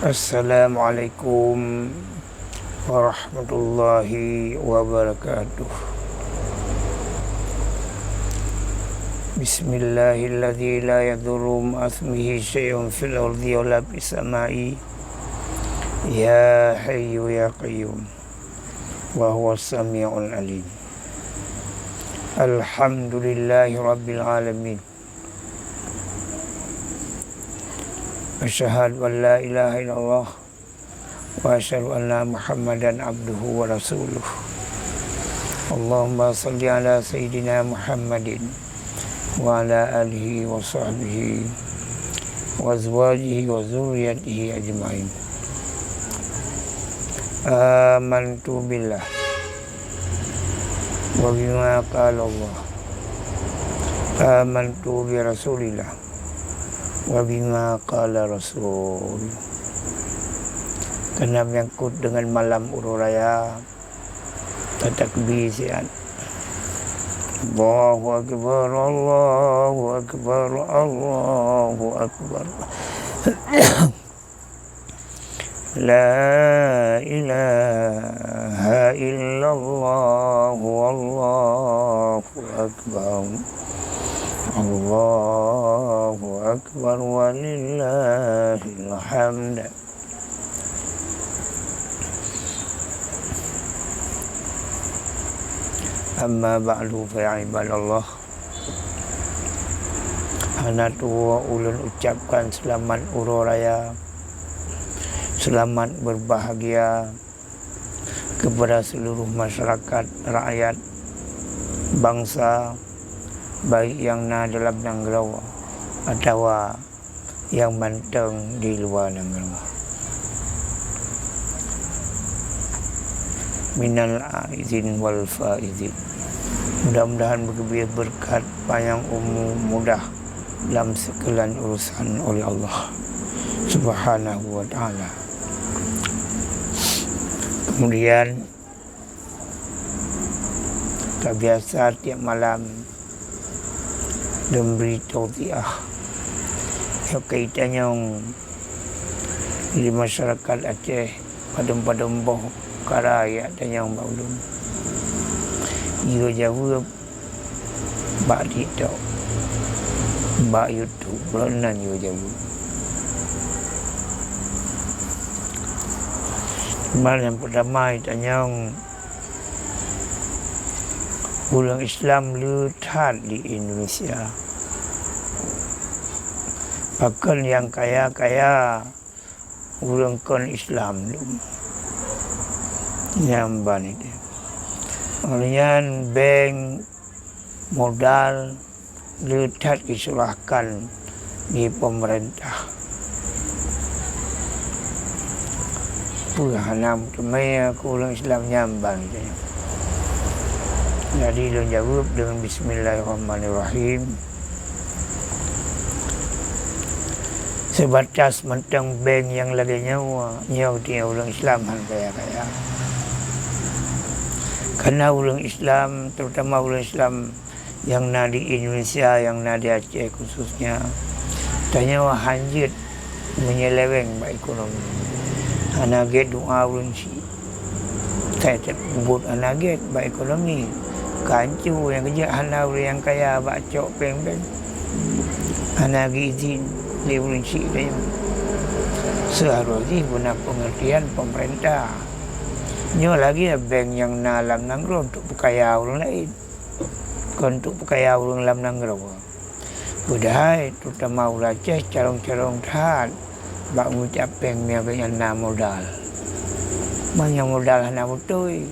Assalamualaikum warahmatullahi wabarakatuh. Bismillahilladzi la yadurru ma'asmihi syai'un fil ardi wa la fis samai. Ya hayyu ya qayyum wa huwas samiul alim. Alhamdulillahi rabbil alamin. Asyhadu an la ilaha illallah wa asyhadu anna Muhammadan abduhu wa rasuluh. Allahumma salli ala sayyidina Muhammadin wa ala alihi wa sahbihi wa azwajihi wa zurriyatihi ajma'in. Amantu billah wa bima qala Allah. Amantu bi rasulillah wa bima qala rasul. Kena menyangkut dengan malam urus raya, takbir siat. Allahu akbar, Allahu akbar, Allahu akbar. La ilaha illallah, Allahu akbar. Allahu akbar walillahil hamd. Amma ba'du fa ibadallah. Ana tua ulun ucapkan selamat urus raya, selamat berbahagia kepada seluruh masyarakat, rakyat, bangsa, baik yang na dalam negara atau yang manteng di luar negara. Minal aizin wal faizin. Mudah-mudahan berkat panjang umur, mudah dalam segala urusan oleh Allah Subhanahu wa ta'ala. Kemudian tak biasa tiap malam dan beri tausiah yang kaitannya di masyarakat Aceh, padam-padam boh karaya dan yang baulun. Ia jawab bak TikTok, bak YouTube, belanan ia jawab. Yang pertama tanya ulang Islam lekat di Indonesia. Bahkan yang kaya-kaya ulang kon Islam lu. Nyamban itu. Kemudian bank modal lekat diserahkan di pemerintah. Puhanam temaya ku ulang Islam nyamban itu. Jadi dia jawab dengan Bismillahirrahmanirrahim. Sebatas mentang bank yang lagi nyawa dia ulang Islam kaya-kaya. Karena ulang Islam, terutama ulang Islam yang na di Indonesia, yang na di Aceh khususnya, tanya hanjit menyeleweng baik ekonomi. Anaget doa ulang si, saya sebut anaget baik ekonomi. Kancu yang kerja hana yang kaya bacok peng-peng. Hana izin dia ulinci dia. Seharusnya guna pengertian pemerintah. Nyo lagi bank yang nalam nanggro untuk pekaya orang lain. Bukan untuk pekaya orang dalam nanggro. Budaya terutama orang Aceh calon-calon tahan bak ngucap peng yang na modal. Banyak modal hana betul.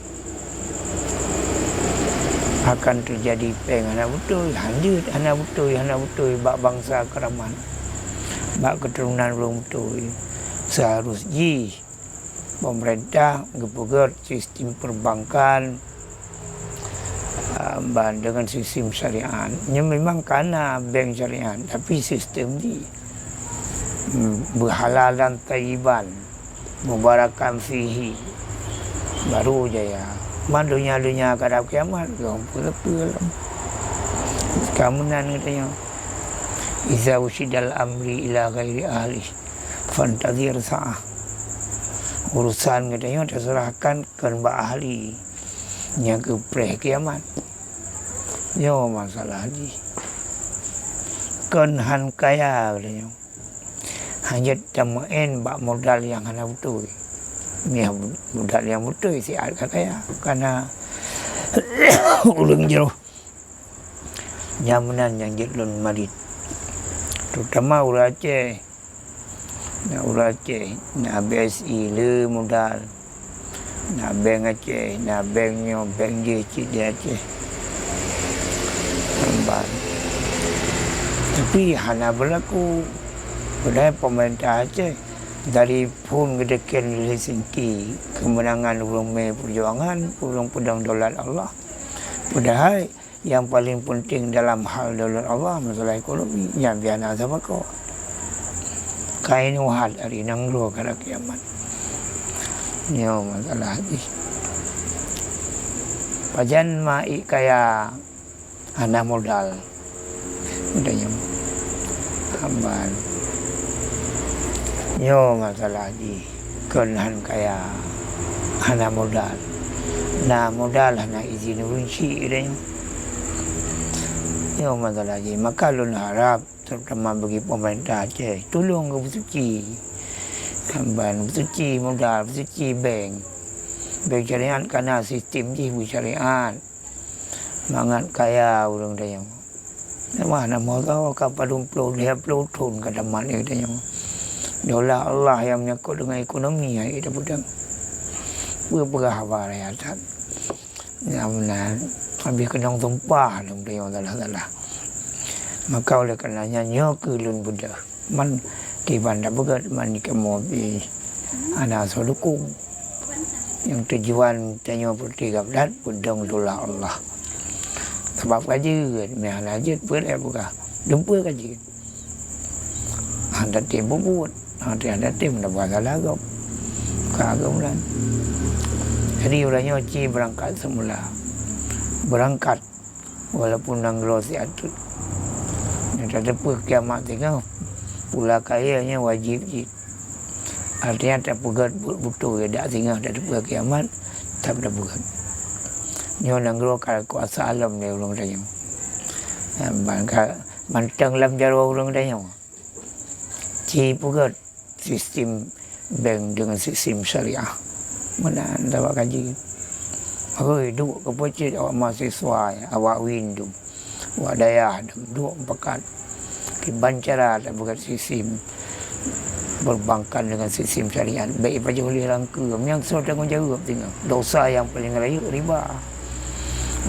Akan terjadi peng anak betul, hanjut anak betul bak bangsa keraman, bak keturunan belum betul. Seharusnya pemerintah ngepegat sistem perbankan dengan sistem syariah. Memang karena bank syariah, tapi sistem ni berhalalan tayyiban, mubarakan fihi, baru jaya. Madunya kadang kiamat, apa-apa. Kamu nan katanya, Iza usidal amri ila ghairi ahli fantazir sa'ah. urusan katanya terserahkan ke ahli yang ke kiamat. Yo masalah haji kan han kaya katanya hanya tamain bak modal yang hana betul ya modal yang betul si ada kaya karena ulung jero nyamanan yang jelun marit terutama ulah Aceh na BSI le modal na bank Aceh na banknya bank dia cik dia Aceh lambat tapi hana berlaku padahal pemerintah Aceh dari pun kedekan Helsinki kemenangan Urung Mei Perjuangan Urung Pedang Daulat Allah padahal yang paling penting dalam hal daulat Allah masalah ekonomi yang biana sama kau kain wahad hari nanglo kada kiamat nyo masalah ni pajan mai kaya hana modal udahnya hamban nyo masalah ni kenahan kaya hana modal na modal hana izin runci udahnya nyo masalah ni maka lun harap terutama bagi pemerintah Aceh tolong ke bersuci hamban bersuci modal bersuci bank syariat karena sistem je syariat mangat kaya orang dayang mana mau tahu kapal 20 tahun kata mana dayang dolar Allah yang menyangkut dengan ekonomi yang kita pedang berapa rakyat yang habis kena tumpah dong dayang salah maka oleh karenanya nyoke lun Buddha man di bandar begat man kamu di anak sodukung yang tujuan tanya bertiga belat pedang dolar Allah sebab kaji mehan aja boleh buka jumpa kaji anda tim buat anda tim dah buat lagam kagam lan jadi orangnya ci berangkat semula berangkat walaupun nanggro si atut yang terdepa kiamat tengah pula kayanya wajib je artinya tak pegat betul ya tak tinggal tak depa kiamat tak ada pegat nyo nanggro kal kuasa alam ni ulung dayang bangka mantang lam jaro ulung dayang ci pegat sistem bank dengan sistem syariah mana anda buat kaji oi duk ke pocit awak mahasiswa awak windu awak daya duk pekat kebancara tak buat sistem berbangkan dengan sistem syariat baik pada oleh rangka yang sudah tanggungjawab tinggal dosa yang paling raya riba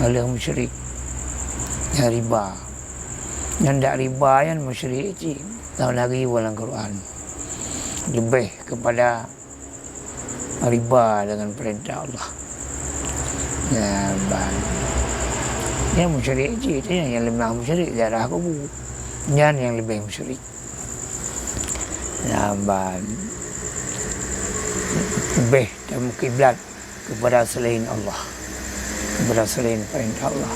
oleh musyrik yang riba yang tak riba yang musyrik cik tahun lagi dalam Quran lebih kepada riba dengan perintah Allah ya bang yang musyrik cik yang lemah musyrik darah kubur yang lebih musyrik namban lebih dan kiblat kepada selain Allah kepada selain perintah Allah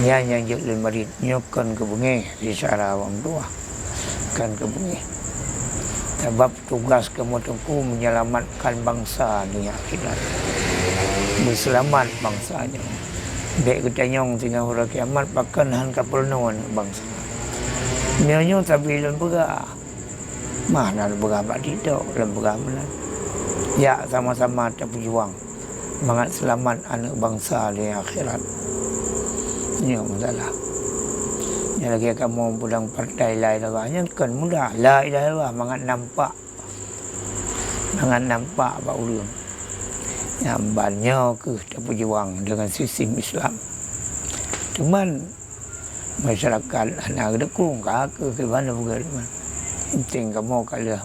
yang jelin marit nyokan ke bungi di cara orang tua kan ke bungi sebab tugas kamu tengku menyelamatkan bangsa dunia akhirat berselamat bangsanya baik ketanyong tinggal hura kiamat bahkan han kapal nawan bangsa nyonya tapi lon pegah mana berapa tidak lembaga mana ya sama-sama kita berjuang semangat selamat anak bangsa di akhirat ini masalah yang lagi kamu pulang partai lain laganya kan mudah la ilaha illallah mangat nampak pak ulun yang banyak kita berjuang dengan sistem Islam cuman masyarakat anak dekung ke mana bukan penting kamu kalau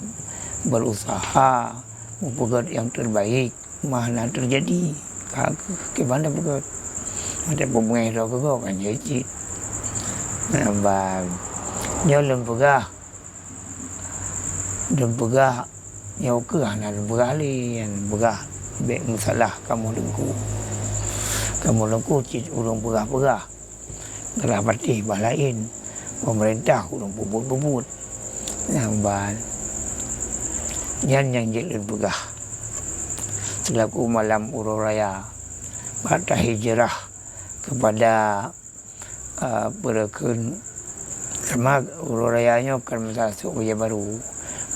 berusaha membuat yang terbaik mana terjadi ke mana buat ada pemengah dah kau kan jadi nampak nyolong pegah dan pegah yang ke anak pegah yang pegah baik masalah kamu lengku cik urung pegah telah parti balain pemerintah urung bubut nampak yang jelin pegah selaku malam urus raya pada hijrah kepada berkun sama urus rayanya kan masuk usia baru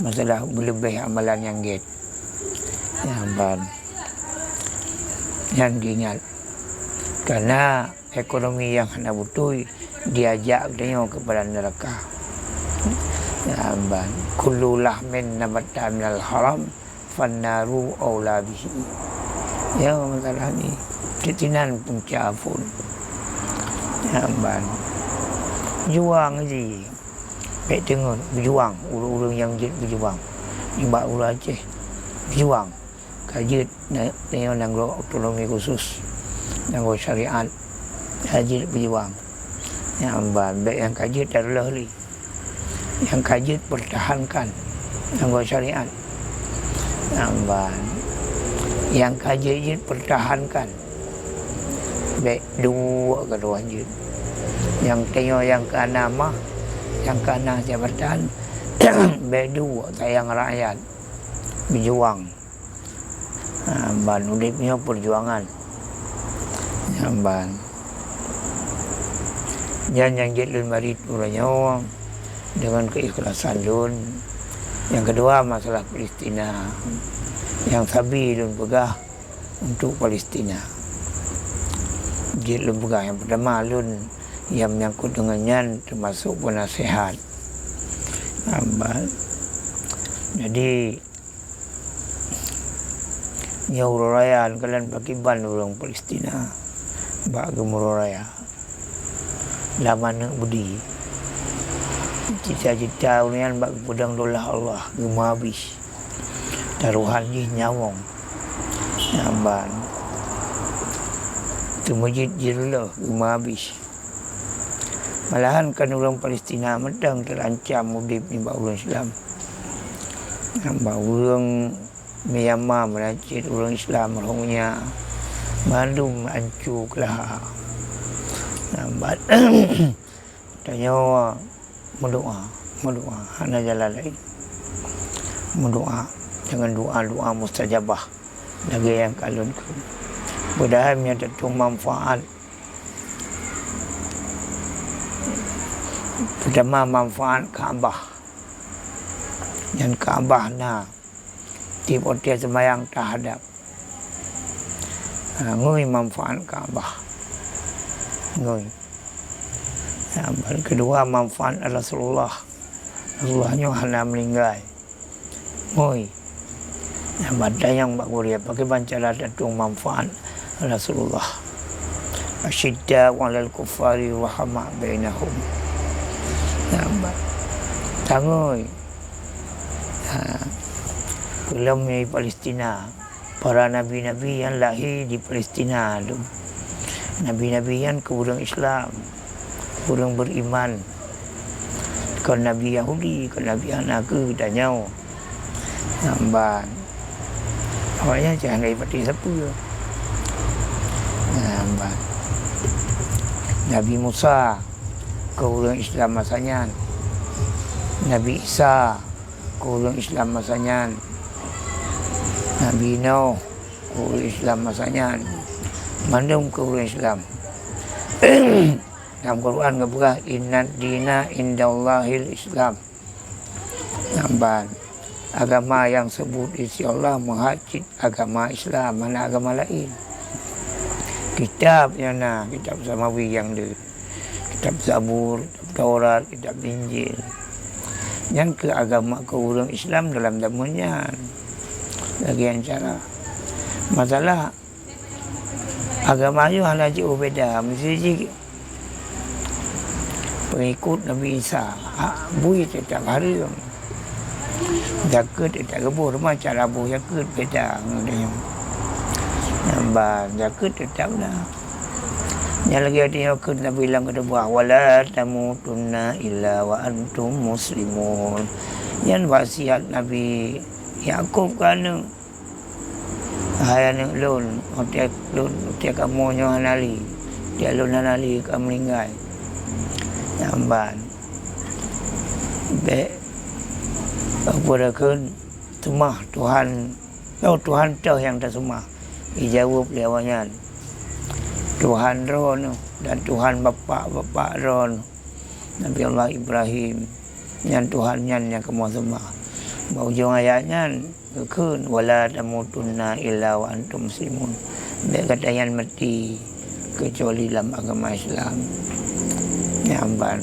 masalah berlebih amalan yang yang diingat karena ekonomi yang hendak butuh diajak dia kepada neraka. Kullu lahmin nabata minal haram fannaru aula bihi. Ya masalah ni titinan punca pun. Juang je. Baik tengok berjuang, urang-urang yang berjuang. Ibak urang Aceh berjuang. Kajit tengok nangro otonomi khusus. Nangro syariat. Kajit berjuang. Baik yang kajit adalah li. Yang kajit pertahankan nangro syariat. Yang kajit pertahankan. Baik dua kedua jid. Yang tengok yang kena mah, yang kena jabatan, baik dua sayang rakyat berjuang. Udipnya perjuangan. Yang jidlun marit uranya dengan keikhlasan lun. Yang kedua masalah Palestina. Yang sabi lun pegah untuk Palestina. Jidlun pegah yang pertama lun yang menyangkut dengannya termasuk penasihat. Jadi nya urus raya kalian pakai ban orang Palestina bak gemurus raya lama nak budi cita-cita unian bak pedang dolah Allah gemah habis taruhan ni nyawong namban tu masjid jirullah gemah habis. Malahan kan orang Palestina medang terancam udip ni bak orang Islam. Bak orang Myanmar menacit orang Islam rohnya malum hancur kelah. Nambat tanya mendoa hana jalan lain. Mendoa jangan doa mustajabah lagi yang kalun ke. Padahal yang tentu manfaat. Pertama manfaat Kaabah. Yang Kaabah tiap dia sembahyang terhadap. Ngui manfaat Kaabah. Ngui. Kedua manfaat Rasulullah. Rasulullahnya hana meninggal. Ngui. Badan yang baguria pakai bancara tentu manfaat Rasulullah. Asyidda walal kufari rahmah bainahum. Tangoi film di Palestina, para nabi-nabi yang lahir di Palestina tu, nabi-nabi yang keurang Islam, keurang beriman. Kalau nabi Yahudi, kalau nabi anak ke tanya, nampak, awaknya jangan daripada siapa. Nampak, Nabi Musa keurang Islam masanya, Nabi Isa keurang Islam masanya, Nabi Nuh keurang Islam masanya, mandum keurang Islam. Dalam Quran keberah inna dina indallahil Islam. Nampak agama yang sebut isi Allah menghajit agama Islam, mana agama lain. Kitab yang kitab Samawi yang dia, kitab Zabur, kitab Taurat, kitab Injil. Yang ke agama keurang Islam dalam damunnya. Lagi yang cara. Masalah agama itu hanya jauh beda. Mesti pengikut Nabi Isa. Bui tetap hari. Jaket tetap gebur. Macam rabu jaket beda. Jaket tetap lah. Yang lagi ada yang kena bilang kepada buah wala tamutunna illa wa antum muslimun. Yang wasiat Nabi Yakub kan hayang lun otak kamu nyo hanali. Dia lun hanali kamu meninggal. Namban. Be apa dah kan temah Tuhan Oh Tuhan tahu yang tersumah. Dijawab lewatnya. Tuhan Ron dan Tuhan Bapa Ron. Nabi Allah Ibrahim. Yang Tuhan yang kemau semua. Ujung ayatnya kun wala tamutunna illa wa antum muslimun. Dia kata yang mati kecuali dalam agama Islam. Nyamban.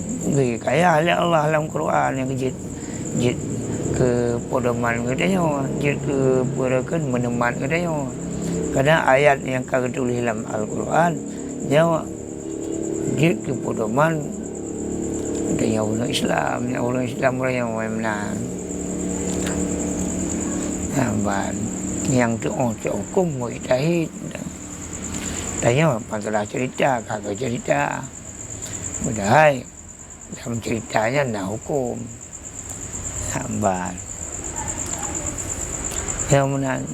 Kaya Allah dalam Quran yang jid ke podoman katanya, jid ke perakan meneman katanya. Kadang ayat yang kau tulis dalam Al-Quran dia jid ke podoman katanya orang Islam orang yang menang. Nyamban. Yang tu hukum mujtahid. Tanya masalah cerita, kagak cerita. Padahal dalam ceritanya nak hukum. Hamban. Yang menan.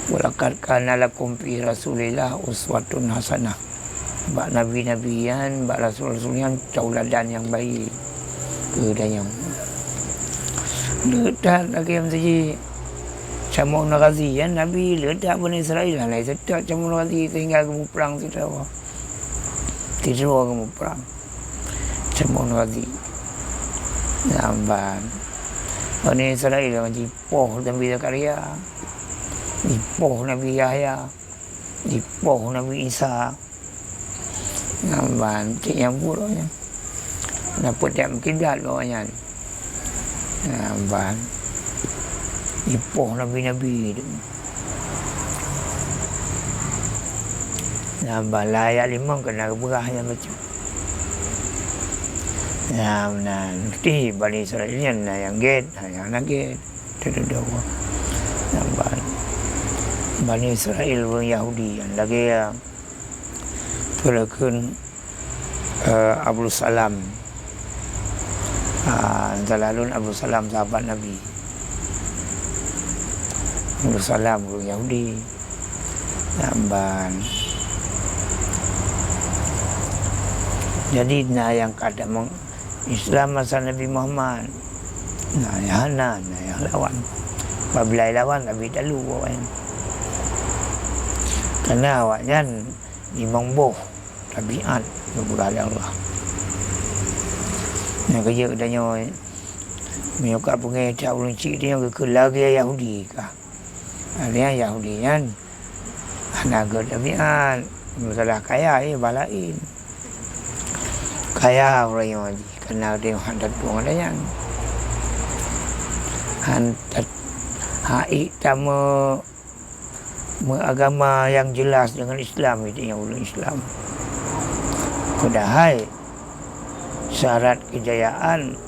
Walaqad kana lakum fi Rasulillah uswatun hasanah. Bak nabi-nabian, bak rasul-rasulian tauladan yang baik. Kedanya. Letak lagi yang saja. Sama Nabi ya, Nabi letak Bani Israel lah. Letak sama Nabi sehingga kamu perang tidak apa. Tidak kamu perang. Sama Nabi. Nampak. Bani Israel yang dipoh Nabi Zakaria. Dipoh Nabi Yahya. Dipoh Nabi Isa. Nampak. Cik yang buruknya. Dapat tak mungkin bawahnya. Nampak. Ipoh Nabi-Nabi itu. Nampak ayat 5 kena berah yang baca. Nah, mesti Bani Israel yang get, yang nak get. Tidak. Nampak. Bani Israel orang Yahudi yang lagi perakan Abu Salam. Zalalun Abu Salam sahabat Nabi. Salam orang Yahudi. Namban. Jadi yang kata Islam masa Nabi Muhammad. Yang lawan. Apabila lawan Nabi tak lupa kan. Karena awaknya dimangboh tabiat kepada Allah. Yang kerja katanya menyokap pengecap ulun cik dia ke lagi Yahudi kah. Dia Yahudi kan naga tabiat masalah kaya balain kaya orang Yahudi kena dia hantar tuang ada yang hantar tamu agama yang jelas dengan Islam itu yang ulun Islam. Padahal syarat kejayaan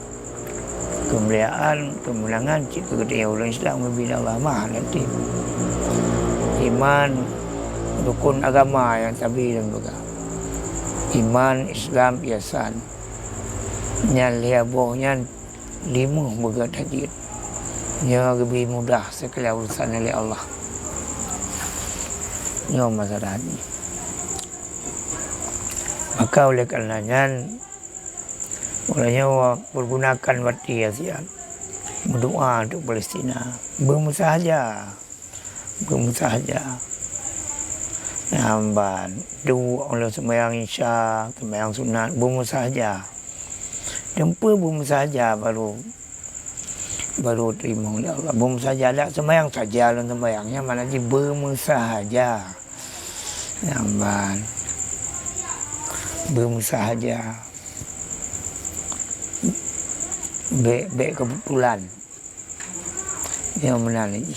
kemuliaan, kemenangan jika kita ulun Islam membina agama nanti. Iman, rukun agama yang tabi dan juga. Iman, Islam, ihsan. Yang liabohnya 5 begat hadid. Yang lebih mudah sekali urusan oleh Allah. Ini masalah ini. Maka oleh karenanya orangnya pergunakan waktu Asia berdoa untuk Palestina, bermusahaja. Namban doa oleh sembahyang Isya, sembahyang sunat, bermusahaja. Jumpa bermusahaja baru terima oleh Allah. Bermusahaja tak sembahyang saja dalam sembahyangnya, mana di bermusahaja. Namban bermusahaja. Baik kebetulan yang menang ini.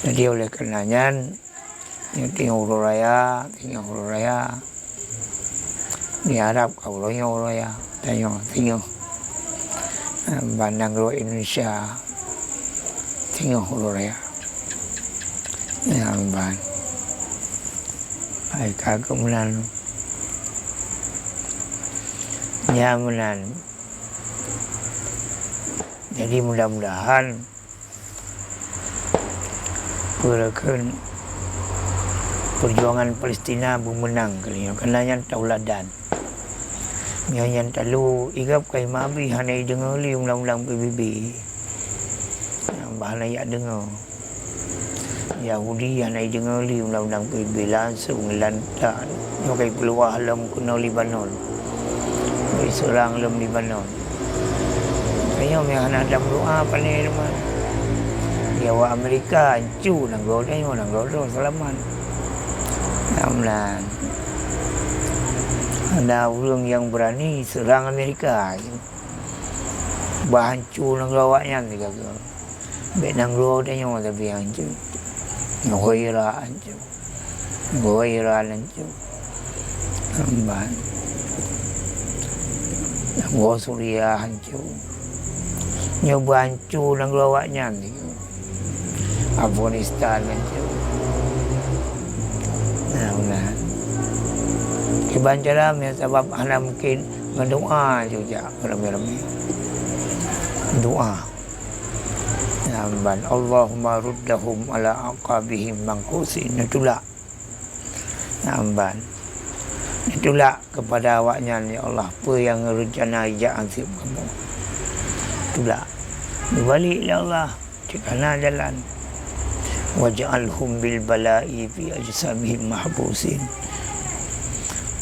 Jadi oleh karenanya yang tinggal huru raya diharap kaulanya huru raya tinggal bandang luar Indonesia tinggal huru raya yang ban baik kagak menang nyaman. Jadi mudah-mudahan perjuangan Palestina memenang kali ini. Kerana yang tauladan. Yang talu igap kay mabi hanay dengar li undang-undang PBB. Yang bahan ayat dengar. Yahudi yang naik dengar li undang-undang PBB langsung lantak pakai peluah lem kena Libanon. Bagi serang lem Libanon. Kaya yang ada doa pandai teman. Ya wa Amerika ancu nang godanya nang godo selamat. Alhamdulillah. Ada orang yang berani serang Amerika. Bahancu nang lawaknya ni kata. Bek nang godanya tapi ancu. Ngoira ancu. Ngoira ancu. Amban. Ngo Suria ancu. Nyoba ancu nang lawaknya ni. Afghanistan ancu. Nah, kebanjaran ya sebab anak mungkin berdoa juga ramai-ramai. Doa. Namban Allahumma ruddahum ala aqabihim mangkusin. Itulah. Namban. Itulah kepada awaknya ya Allah apa yang rencana ijak ansib kamu. Itulah. Baliklah Allah cikana jalan. Waj'alhum bil bala'i fi ajsamihim mahbusin.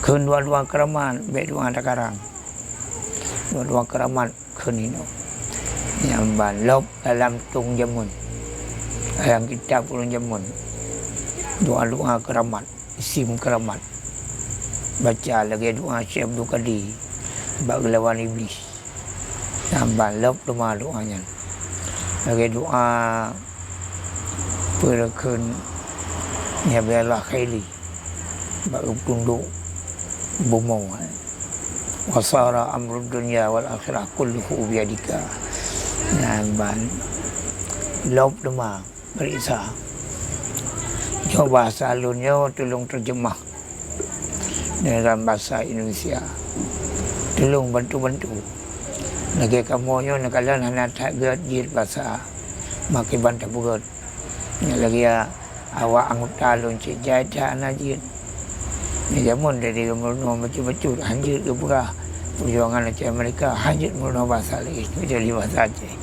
Kedua-dua keramat, baik dua ada karang. Dua-dua keramat kenino. Yang balok dalam tung jamun. Dalam kitab ulun jamun. Doa-doa keramat, isim keramat. Baca lagi doa Syekh Abdul Qadir bab lawan iblis. Yang balok doa-doanya. Lagi doa perken ya biarlah khairi baru tunduk bumau wasara amrud dunya wal akhirah kulluhu biyadika ban lob dema periksa coba bahasa alunnya tolong terjemah dalam bahasa Indonesia tolong bantu-bantu lagi kamunya nakalan hana tak gajir bahasa makin bantah buat lagi ya awak anggota loncik jaja najin ni jamun dari umur macam-macam hanjir ke pura perjuangan Aceh mereka hanjir mula bahasa lagi itu jadi bahasa Aceh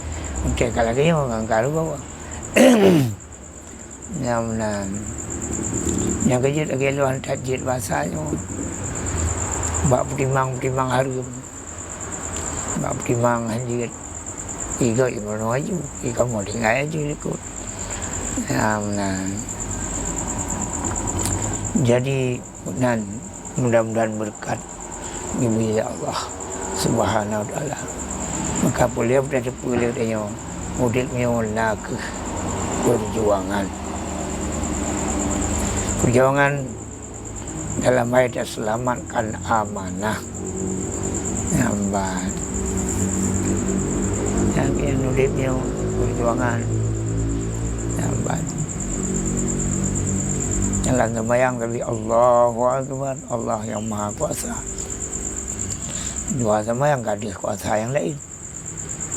okey kalau dia orang kalau bawa yang kerja lagi luar tajid bahasanya bak pertimang harga bak pertimang hanjir tiga yang mula maju kamu dengar aja ikut. Jadi mudah-mudahan berkat dari Allah Subhanahu wa taala. Maka boleh berada boleh dia modelnya nak perjuangan. Perjuangan dalam ayat selamatkan amanah. Nambat. Yang modelnya perjuangan. Jalan sembahyang tapi Allahu Akbar, Allah yang Maha Kuasa. Dua sembahyang tak ada kuasa yang lain.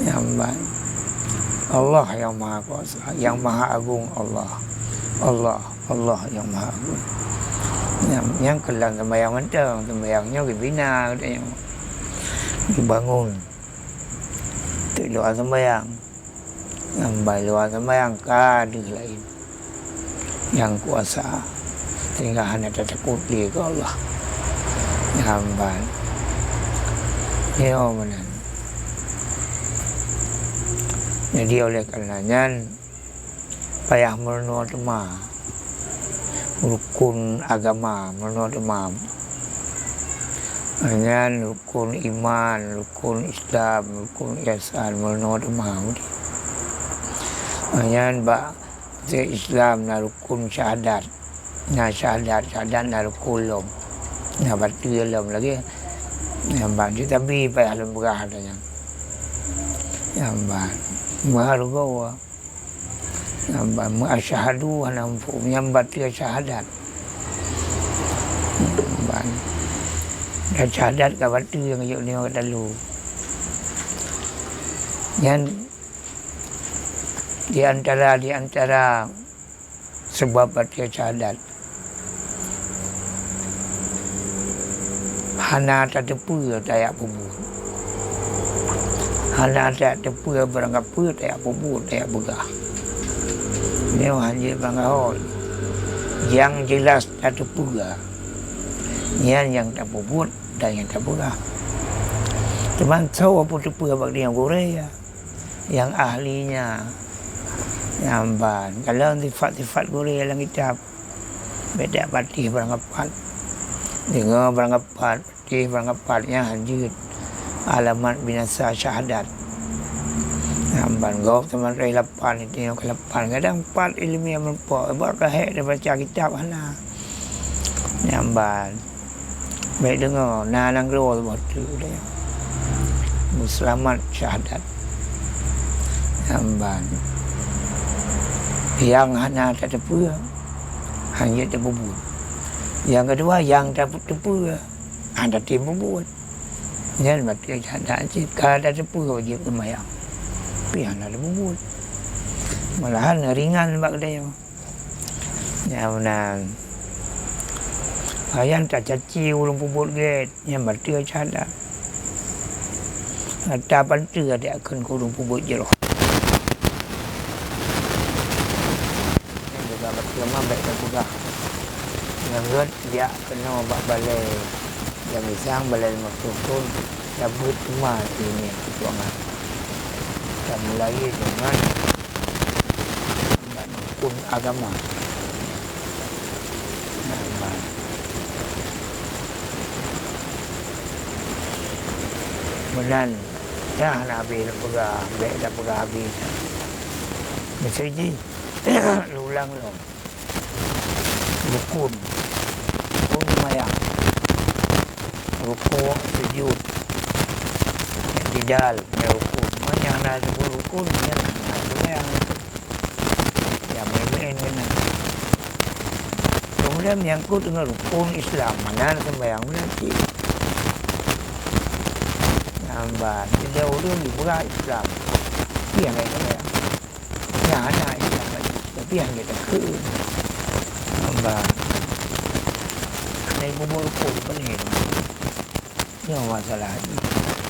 Yang baik. Allah yang Maha Kuasa, yang Maha Agung Allah. Allah yang Maha Agung. Yang kelang sembahyang mentang, sembahyangnya dibina katanya. Dibangun. Itu doa sembahyang. Yang baik doa sembahyang ada lain. Yang kuasa sehingga hanya takut dia ke Allah hamban ya mana jadi oleh karenanya payah merenung tema rukun agama merenung tema hanya rukun iman rukun Islam rukun ihsan merenung tema hanya Islam na rukun syahadat na syahadat na rukun lom na batu lom lagi yang bantu tapi payah lemburah adanya yang baru bawa yang asyhadu ana yang batu syahadat dan syahadat ka batu yang yo ni orang dalu yang di antara sebab baca syahadat hana tak tepu tak pebut hana tak tepu berangkat pu tak pebut tak begah Dia hanya bangahol. Yang jelas tak terpura. Yang tak puput dan yang tak pura. Teman tahu apa terpura bagi yang Korea. Yang ahlinya. Nampak. Kalau sifat-sifat Korea dalam kitab. Beda patih berangapat. Dengar berangapat. Patih berangapatnya hajud. Alamat binasa syahadat. Nampak. Gau teman rai lapan itu yang ke lapan. Kadang 4 ilmiah merupakan. Berkahek dia baca kitab. Nampak. Baik dengar. Nanang roh tu dia. Muslimat syahadat. Nampak. Yang hana tak terpura. Hanya terbubut. Yang kedua, yang tak terpura. Anda tim buat. Jangan mati ada cip. Kalau ada terpura je kemayang. Tapi anda ada buat. Malahan ringan bak dia. Yang ayam tak caci ulung bubut get. Yang mati ada. Ada pantu ada akan ulung bubut je loh. Yang juga berkemah baik tak juga. Yang red dia kena bak balai. Yang isang balai maksudun cabut rumah ini tuangan. Dan mulai dengan hukum agama. Kemudian dah Nabi lepura, baik dah pura habis. Mesej ulang lo. Rukun mayang. Rukun sujud. Jidal, rukun. Mana nak sebut rukun, yang mayang itu. Yang main kena. Kemudian menyangkut dengan rukun Islam. Mana sembahyang nanti. Nampak. Dia orang di pura Islam. Tapi yang lain sembahyang. Yang anak Islam lagi. Tapi yang dia tak ke. Nampak. Ini bubur rukun pun ni. Ini masalah ni.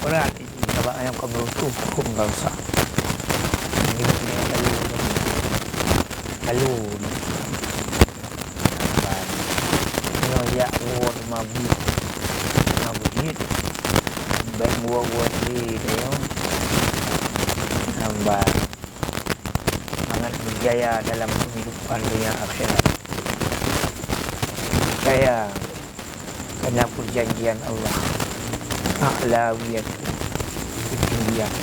Berat ini. Sebab yang kau berhukum, hukum kau sah. Ini lalu. Nampak. Ini ya, mabit. Baik buat di dia. Nampak. Sangat berjaya dalam kehidupan dunia akhirat. Saya kena perjanjian Allah. A'lawiyat ketinggian.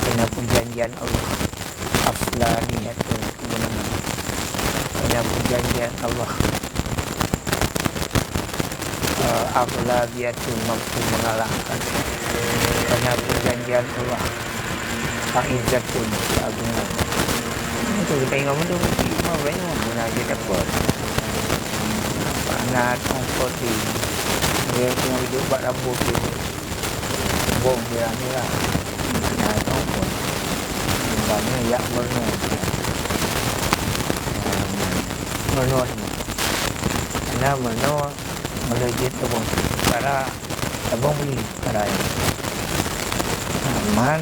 Kena perjanjian Allah. Aflaniyat kemenangan. Kena perjanjian Allah. Aghlabiyatun mampu mengalahkan. Kena perjanjian Allah. Fa'izzatun keagungan. Itu kita ingat itu cuma banyak guna dia dapat. Anak tongkot di dia punya hidup buat rambut dia. Bom dia ni lah. Anak tongkot. Bagaimana yak bernon. Bernon. Anak bernon. Melejit tabung para tabung beli para yang aman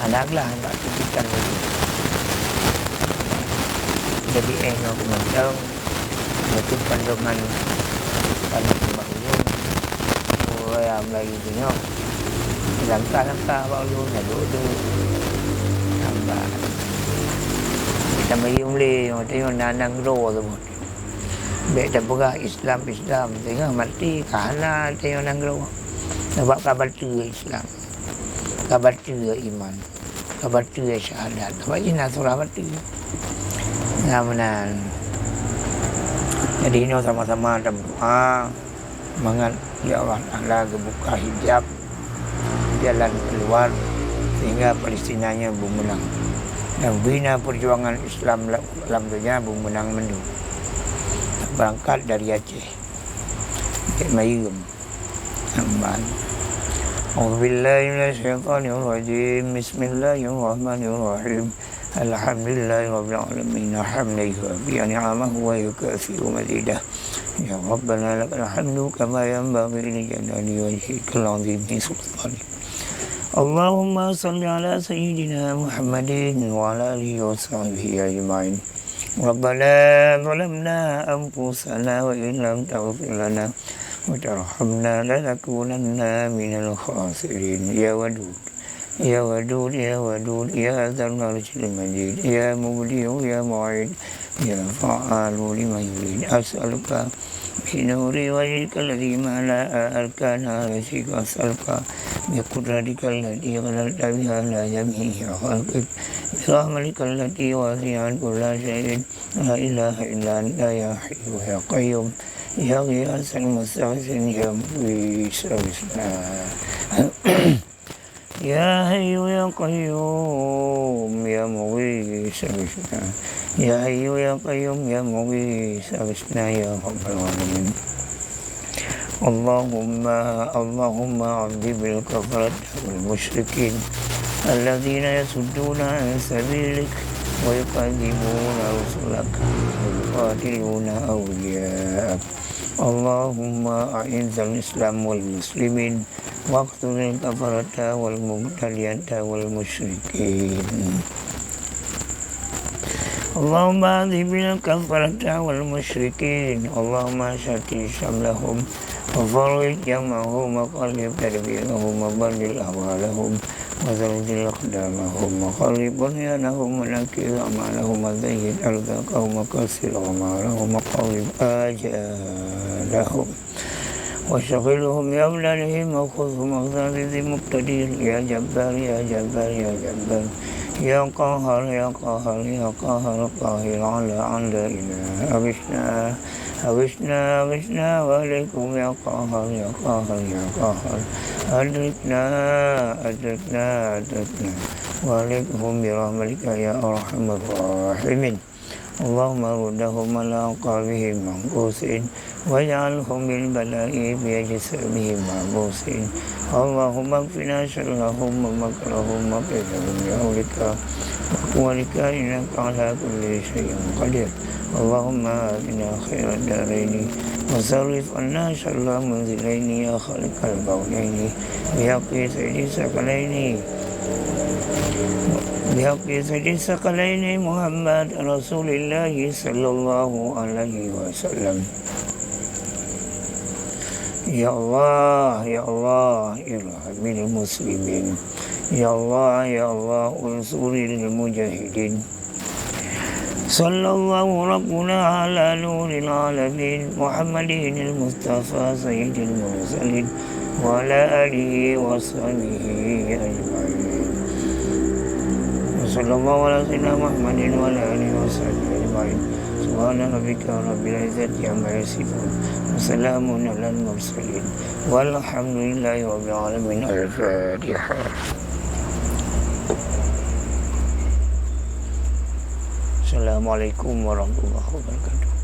anaklah hendak tunjukkan lagi jadi engok mentang betul pandangan panas makhluk yang lagi punya langkah-langkah makhluk nak duduk tambah kita mayumli tengok nanang roh tu baik dan pura Islam tengok mati kahana tengok nanggro sebab kabar tu Islam kabar tu iman kabar tu syahadat sebab ini surah mati ngamanan jadi ini sama-sama dalam doa semangat ya Allah Allah buka hijab jalan keluar sehingga Palestinanya bermenang dan bina perjuangan Islam dalam dunia bermenang mendu berangkat dari Aceh ke Mayum Amban. Auzubillahi minasyaitonir rajim. Bismillahirrahmanirrahim. Alhamdulillahirabbil alamin. Hamdahu bi ni'amahu wa yukafi'u mazidah. Ya Rabbana lakal hamdu kama yanbaghi li jalali wajhikal 'azimi sultanik. Allahumma salli ala sayyidina Muhammadin wa ala alihi wa sahbihi ajma'in. ربنا ظلمنا أنفسنا وإن لم تغفر لنا وترحمنا لنكونن من الخاسرين يا ودود يا ودود يا ودود يا ذا العرش المجيد يا مبدئ يا معيد يا فعال لما يريد أسألك بنور وجهك الذي ملأ أركان عرشك أسألك بقدرتك التي غلبت بها على جميع خلقك برحمتك التي وسعت كل شيء لا إله إلا أنت يا حي يا قيوم يا غياث المستغيث يا مغيث أغثنا يا حي يا قيوم يا مغيث أغثنا يا حي يا قيوم يا مغيث أغثنا يا رب العالمين اللهم عذب الكفرة والمشركين الذين يصدون عن سبيلك ويكذبون رسلك ويقاتلون أولياءك اللهم أعز الإسلام والمسلمين واقتل الكفرة والمبتدعة والمشركين اللهم أذهب الكفرة والمشركين اللهم شتت شملهم وفرج جمعهم وقلب تدبيرهم وبدل أهوالهم وزلزل أقدامهم وخرب بنيانهم ونكر أعمالهم وزين أرزاقهم وكسر غمارهم وقرب آجالهم وشغلهم بأولادهم وخذهم أخذ ذي مقتدير يا جبار يا جبار يا جبار يا قاهر يا قاهر يا قاهر قاهر على لا إله أغثنا وعليكم يا قاهر يا قاهر يا قاهر أدركنا وعليكم برحمتك يا أرحم الراحمين اللهم ردهم على أعقابهم منقوسين واجعلهم بالبلاء بأجسامهم محبوسين اللهم اكفنا شرهم ومكرهم وكيدهم بحولك وقوتك إنك على كل شيء قدير اللهم آتنا خير الدارين وصرف عنا شر منزلين يا خالق الكونين بحق سيد الثقلين محمد رسول الله صلى الله عليه وسلم يا الله يا الله ارحم المسلمين يا الله انصر المجاهدين صلى الله ربنا على نور العالمين محمد المصطفى سيد المرسلين وعلى آله وصحبه أجمعين وصلى الله على سيدنا محمد وعلى آله وصحبه أجمعين سبحان ربك رب العزة عما يصفون وسلام على المرسلين والحمد لله رب العالمين. الفاتحة. Assalamualaikum warahmatullahi wabarakatuh.